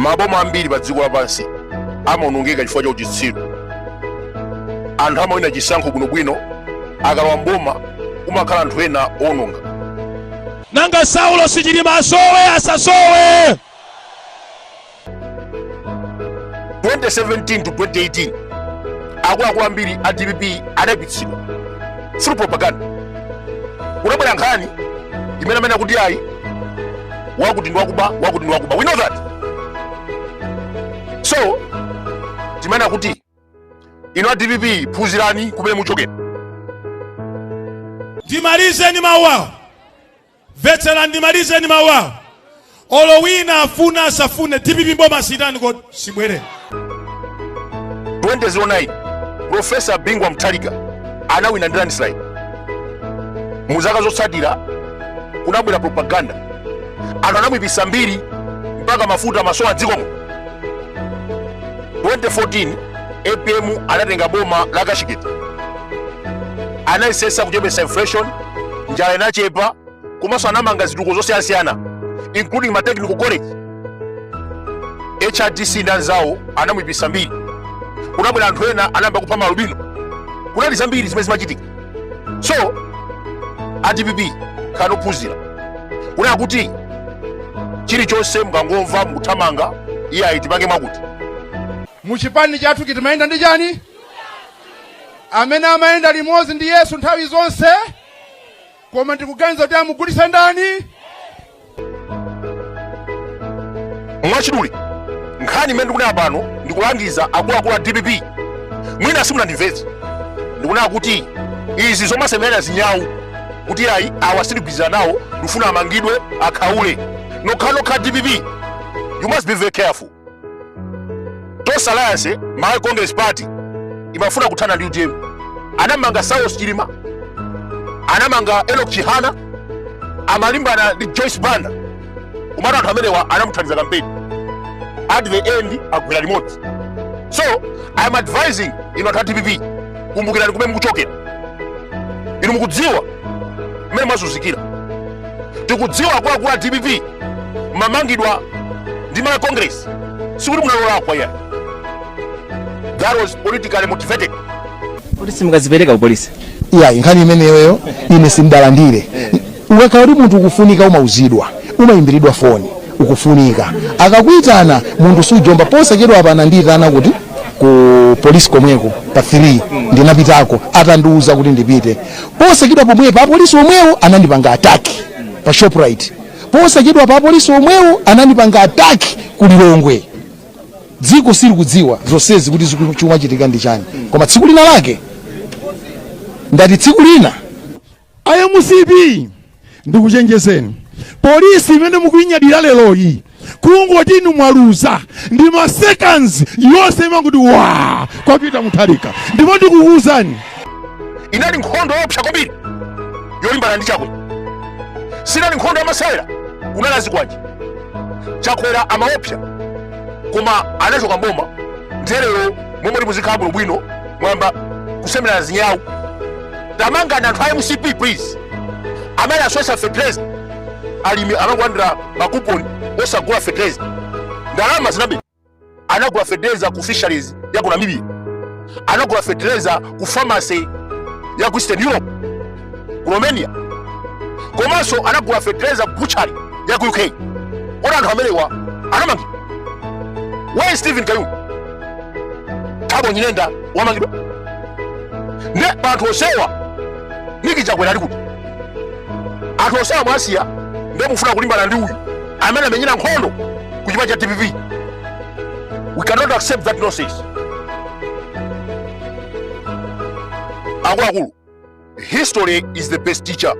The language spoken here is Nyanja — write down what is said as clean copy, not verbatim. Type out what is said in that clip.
Maboma ambiri pa dziko lapansi amaonongeka chifukwa cha uchitsiru. Anthu amawina chisankho bwinobwino akalowa mboma kumakhala anthu ena owononga. Nanga Saulo Sichilima asowe asasowe. 2017 to 2018 akuluakulu ambiri a DPP adapitsidwa through propaganda. Kunabwera nkhani imene amene akuti ayi wakuti ndi wakuba wakuti ndi wakuba. We know that. So timene akuti ino a DPP phunzirani kumene muchokera. Ndimalizeni mawu. Veteran ndimalizeni mawu. Olo wina afuna asafune DPP mboma sitani ko sibwere. 2009 Professor Bingwa Mtalika anawina landslide. Muzaka zotsatira kunabwera propaganda. Anthu anamwipisa mbiri mpaka mafuta masowa dzikomo. 2014 APM anatenga boma la Kashikiti. Anayesesa kuchepesa inflation, njala inachepa, komanso anamanga zitukuko zosiyanasiyana including ma technical college. HRDC ndi anzawo anamwipisa mbiri. Kunabwera anthu ena anayamba kupha malubino. Kunali zambiri zimene zimachitika. So a DPP kanophunzira kunena kuti chilichonse mukangomva mukuthamanga iye ayitipange mwakuti. Muchipani chathu timayenda ndi chani? Amene amayenda limodzi ndi Yesu nthawi zonse. Koma ndikuganiza kuti amugulitsa ndani? Mwachidule nkhani imene ndikunena pano ndikulangiza akuluakulu a DPP. Mwina simunandimvetse. Ndikunena kuti izi zomasemera zinyawu kuti ayi awa sindigwirizana nawo ndifuna amangidwe akhaule. Nokhalokha DPP, you must be very careful. Tos Alliance, my Congress Party, imafuna kuthana ndi UDM. Anamanga Saulo Sichilima, anamanga Enoch Chihana, amalimbana ndi Joyce Banda. Kumata anthu amenewa anamuthandiza kampeni. At the end, agwira remote. So, I am advising ino anthu a DPP, kumbukirani kumene mukuchokera. Inu mukudziwa mmene mwazunzikira. Tikudziwa akuluakulu a DPP mamangidwa ndi my Congress. Sikuti munalola kwa iye. That was politically motivated. Polisi mukazipereka ku polisi. Nkhani imeneyo ine simdalandire. Ukakhala kuti munthu ukufunika umauzidwa, umayimbiridwa foni, ukufunika. Akakuitana munthu sujomba posachedwa apana ndiyitana kuti ku polisi komweko pa 3 ndinapitako atandiuza kuti ndipite. Posachedwa pomwe pa polisi omwewo anandipanga attack pa Shoprite. Posachedwa pa polisi omwewo anandipanga attack ku Lilongwe. Dziko sili kudziwa zonsezi kuti chuma chitika ndi chani. Koma tsiku lina lake ndati tsiku lina IMCP ndikuchenjezeni. Polisi imene mukuinyadira lero iyi kungoti inu mwaluza ndi ma seconds yonse imanguti wa kwapita Mutharika. Ndipo ndikukuwuzani inali nkhondo yopsa kwambiri yolimbana ndi chakwe. Sinali nkhondo yamasewera unalazi kwaji. Chakwera amaopsa koma anachoka mboma ndelero momwe ndi muzikhala bwino mwamba kusemera zinyawu. Tamanga na anthu a IMCP please. Amene asosa fertilizer alimi amangwandira makuponi osagula fertilizer. Ndalama zinabe. Anagula fertilizer ku fisheries ya ku Namibia. Anagula fertilizer ku pharmacy ya ku Eastern Europe, ku Romania. Komanso anagula fertilizer ku butchery ya ku UK. Ona anthu amenewa anamangi. Where is Stephen Kayumba? Tabo nyinenda wamangidwa. Ne anthu osewa niki chakwera ali kuti. Anthu osewa mwasiya ndiye mufuna kulimbana ndi uyu amene amenyera nkhondo ku chipani cha DPP. We cannot accept that nonsense. Akuluakulu, history is the best teacher.